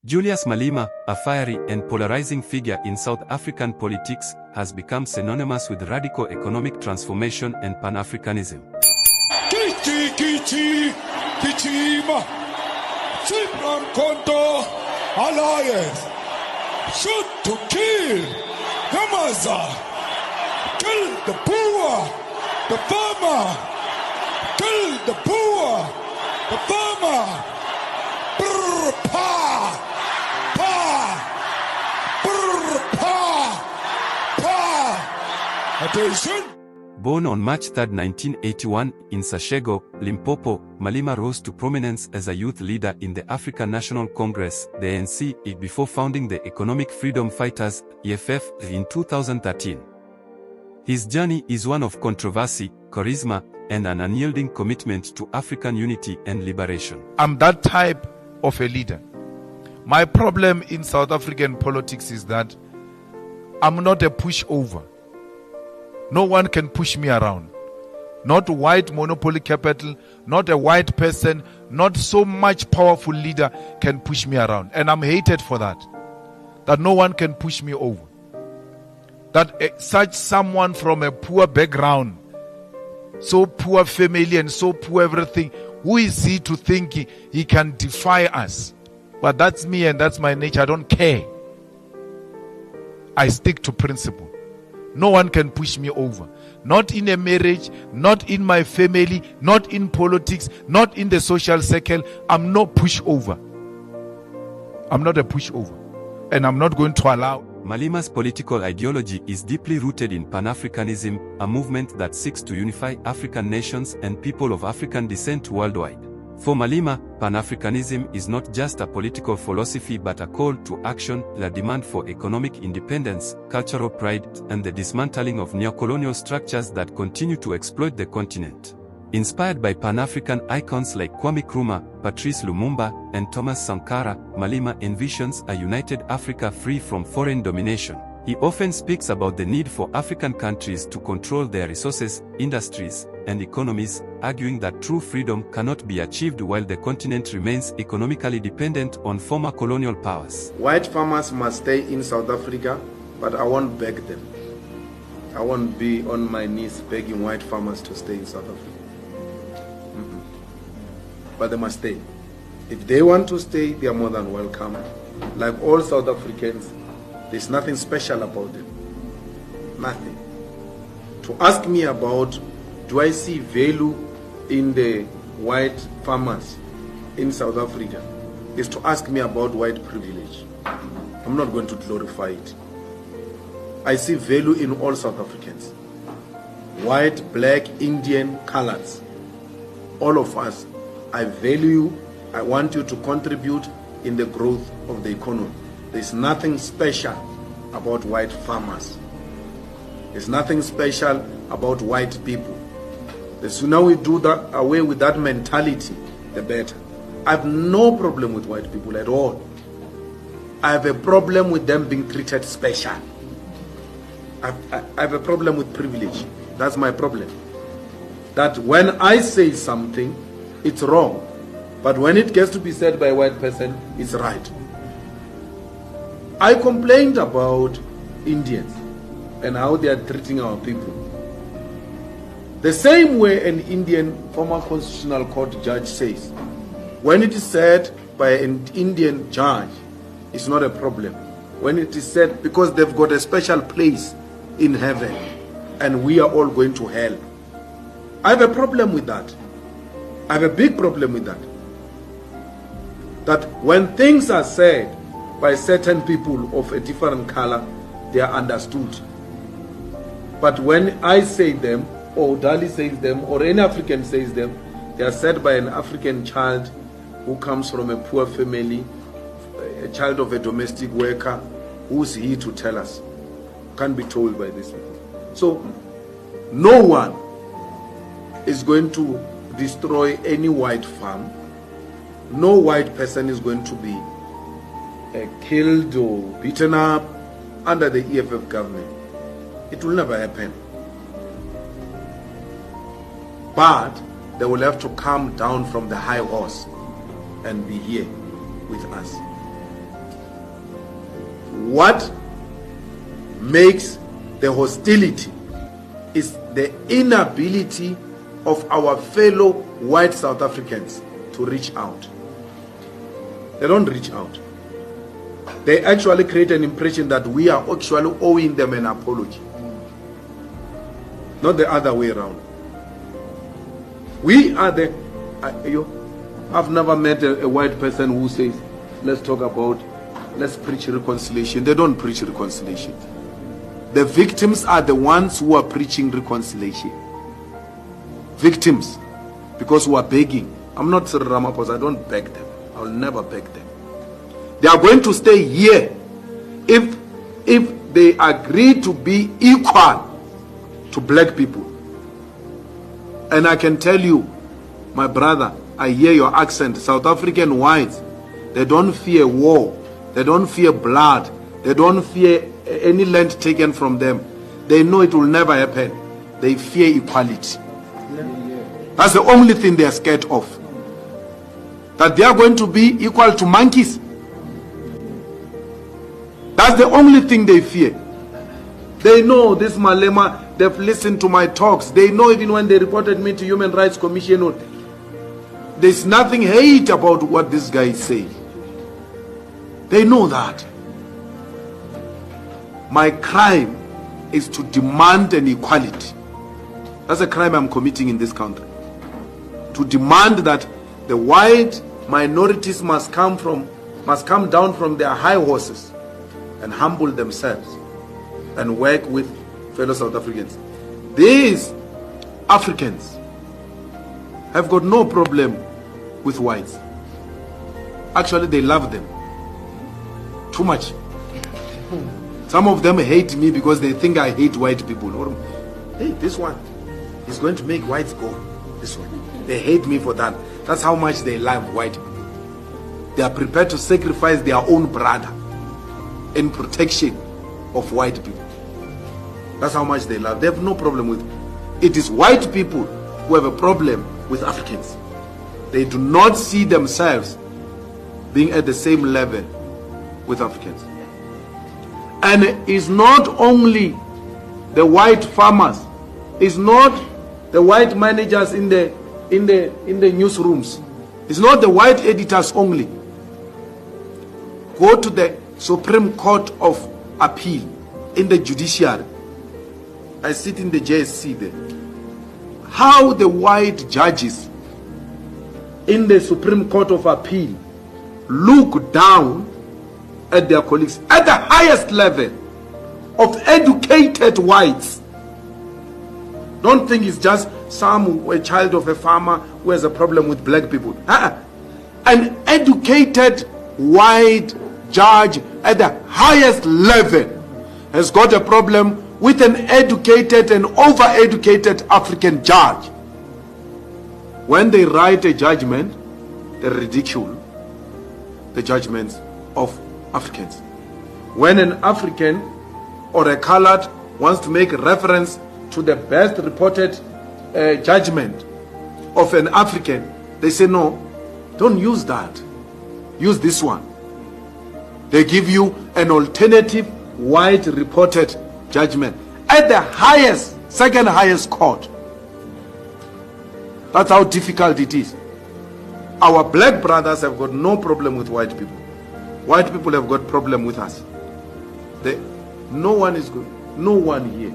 Julius Malema, a fiery and polarizing figure in South African politics, has become synonymous with radical economic transformation and Pan-Africanism. Alliance, shoot to kill, Yamaza, kill the poor, the farmer, kill the poor, the farmer, brr, pa, brr, pa. Attention. Born on March 3, 1981, in Seshego, Limpopo, Malema rose to prominence as a youth leader in the African National Congress, the ANC, before founding the Economic Freedom Fighters, EFF, in 2013. His journey is one of controversy, charisma, and an unyielding commitment to African unity and liberation. I'm that type of a leader. My problem in South African politics is that I'm not a pushover. No one can push me around. Not white monopoly capital, not a white person, not so much powerful leader can push me around. And I'm hated for that. That no one can push me over. That such someone from a poor background, so poor family and so poor everything, who is he to think he can defy us? But that's me and that's my nature. I don't care. I stick to principle. No one can push me over. Not in a marriage, not in my family, not in politics, not in the social circle. I'm no pushover. I'm not a pushover. And I'm not going to allow. Malema's political ideology is deeply rooted in Pan-Africanism, a movement that seeks to unify African nations and people of African descent worldwide. For Malema, Pan-Africanism is not just a political philosophy but a call to action, the demand for economic independence, cultural pride, and the dismantling of neocolonial structures that continue to exploit the continent. Inspired by Pan-African icons like Kwame Nkrumah, Patrice Lumumba, and Thomas Sankara, Malema envisions a united Africa free from foreign domination. He often speaks about the need for African countries to control their resources, industries, and economies, arguing that true freedom cannot be achieved while the continent remains economically dependent on former colonial powers. White farmers must stay in South Africa, but I won't beg them. I won't be on my knees begging white farmers to stay in South Africa. But they must stay. If they want to stay, they are more than welcome. Like all South Africans, there's nothing special about them. Nothing. To ask me about, do I see value in the white farmers in South Africa, is to ask me about white privilege. I'm not going to glorify it. I see value in all South Africans. White, black, Indian, colors. All of us. I value you. I want you to contribute in the growth of the economy. There's nothing special about white farmers. There's nothing special about white people. The sooner we do that, away with that mentality, the better. I have no problem with white people at all. I have a problem with them being treated special. I have a problem with privilege. That's my problem. That when I say something, it's wrong. But when it gets to be said by a white person, it's right. I complained about Indians and how they are treating our people. The same way an Indian former constitutional court judge says, when it is said by an Indian judge, it's not a problem. When it is said because they've got a special place in heaven and we are all going to hell. I have a problem with that. I have a big problem with that. That when things are said by certain people of a different color, they are understood. But when I say them, or Dali says them, or any African says them, they are said by an African child who comes from a poor family, a child of a domestic worker. Who's he to tell us? Can't be told by this people. So, no one is going to destroy any white farm. No white person is going to be killed or beaten up under the EFF government. It will never happen. But they will have to come down from the high horse and be here with us. What makes the hostility is the inability of our fellow white South Africans to reach out. They don't reach out. They actually create an impression that we are actually owing them an apology. Not the other way around. We are the... I've never met a white person who says, let's preach reconciliation. They don't preach reconciliation. The victims are the ones who are preaching reconciliation. Victims, because who are begging. I'm not Cyril Ramaphosa, I don't beg them. I'll never beg them. They are going to stay here if they agree to be equal to black people. And I can tell you, my brother, I hear your accent. South African whites, they don't fear war. They don't fear blood. They don't fear any land taken from them. They know it will never happen. They fear equality. That's the only thing they are scared of. That they are going to be equal to monkeys. That's the only thing they fear. They know this Malema, they've listened to my talks. They know even when they reported me to Human Rights Commission, there's nothing hate about what this guy is saying. They know that. My crime is to demand an equality. That's a crime I'm committing in this country. To demand that the white minorities must come down from their high horses and humble themselves and work with fellow South Africans. These Africans have got no problem with whites. Actually, they love them too much. Some of them hate me because they think I hate white people. Or, hey, this one is going to make whites go. This one. They hate me for that. That's how much they love white people. They are prepared to sacrifice their own brother in protection of white people. That's how much they love. They have no problem with it. It is white people who have a problem with Africans. They do not see themselves being at the same level with Africans. And it's not only the white farmers, it's not the white managers in the newsrooms, it's not the white editors only. Go to the Supreme Court of Appeal in the judiciary. I sit in the JSC there. How the white judges in the Supreme Court of Appeal look down at their colleagues at the highest level of educated whites. Don't think it's just a child of a farmer who has a problem with black people. An educated white judge at the highest level has got a problem with an educated and over-educated African judge. When they write a judgment, they ridicule the judgments of Africans. When an African or a colored wants to make reference to the best reported judgment of an African, they say, no, don't use that. Use this one. They give you an alternative white reported judgment at the highest, second highest court. That's how difficult it is. Our black brothers have got no problem with white people. White people have got problem with us. No one is good. No one here.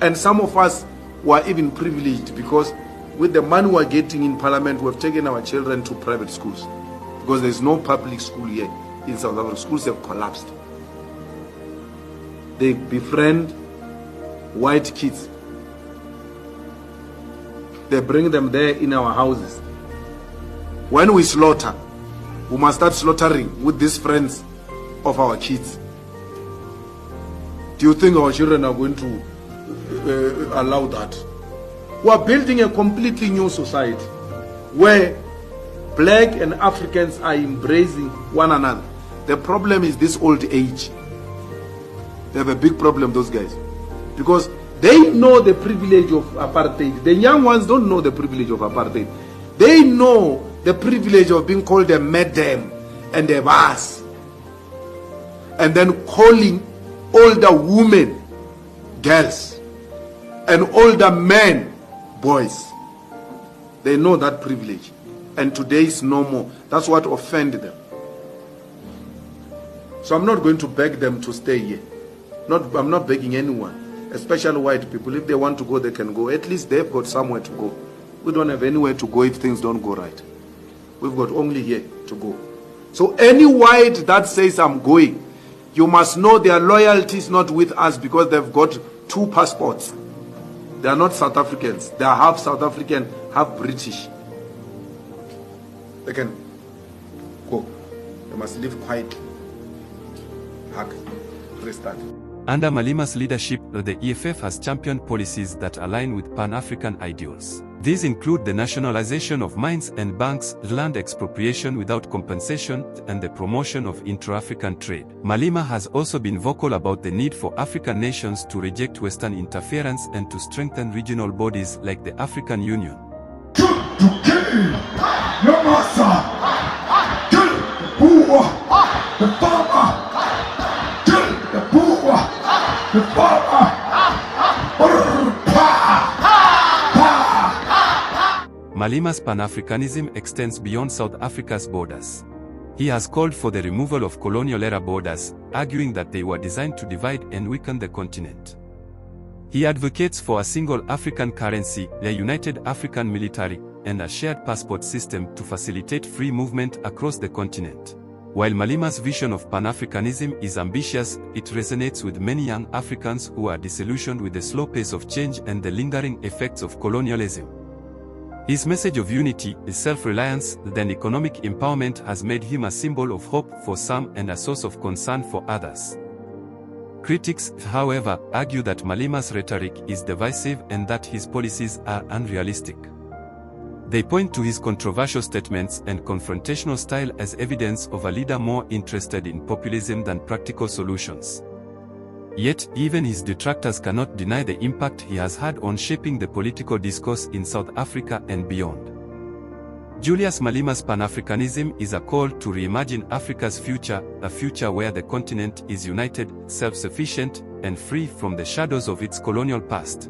And some of us were even privileged because with the money we're getting in parliament, we've taken our children to private schools. Because there's no public school here in South Africa. Schools have collapsed. They befriend white kids. They bring them there in our houses. When we slaughter, we must start slaughtering with these friends of our kids. Do you think our children are going to allow that? We are building a completely new society where black and Africans are embracing one another. The problem is this old age. They have a big problem, those guys, because they know the privilege of apartheid. The young ones don't know the privilege of apartheid. They know the privilege of being called a madam and a boss. and then calling older women girls and older men boys. They know that privilege, and today is no more. That's what offended them. So I'm not going to beg them to stay here. I'm not begging anyone, especially white people. If they want to go, they can go. At least they've got somewhere to go. We don't have anywhere to go if things don't go right. We've got only here to go. So any white that says I'm going, you must know their loyalty is not with us because they've got 2 passports. They are not South Africans. They are half South African, half British. They can go. They must live quietly. Restart. Under Malema's leadership, the EFF has championed policies that align with Pan-African ideals. These include the nationalization of mines and banks, land expropriation without compensation, and the promotion of intra-African trade. Malema has also been vocal about the need for African nations to reject Western interference and to strengthen regional bodies like the African Union. Shoot to kill your master. Kill the poor, the farmer. Kill the poor, the farmer. Malema's Pan-Africanism extends beyond South Africa's borders. He has called for the removal of colonial-era borders, arguing that they were designed to divide and weaken the continent. He advocates for a single African currency, a united African military, and a shared passport system to facilitate free movement across the continent. While Malema's vision of Pan-Africanism is ambitious, it resonates with many young Africans who are disillusioned with the slow pace of change and the lingering effects of colonialism. His message of unity, self-reliance, and economic empowerment has made him a symbol of hope for some and a source of concern for others. Critics, however, argue that Malema's rhetoric is divisive and that his policies are unrealistic. They point to his controversial statements and confrontational style as evidence of a leader more interested in populism than practical solutions. Yet, even his detractors cannot deny the impact he has had on shaping the political discourse in South Africa and beyond. Julius Malema's Pan-Africanism is a call to reimagine Africa's future, a future where the continent is united, self-sufficient, and free from the shadows of its colonial past.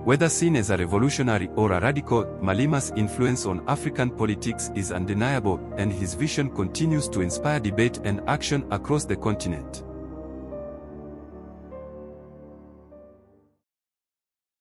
Whether seen as a revolutionary or a radical, Malema's influence on African politics is undeniable, and his vision continues to inspire debate and action across the continent.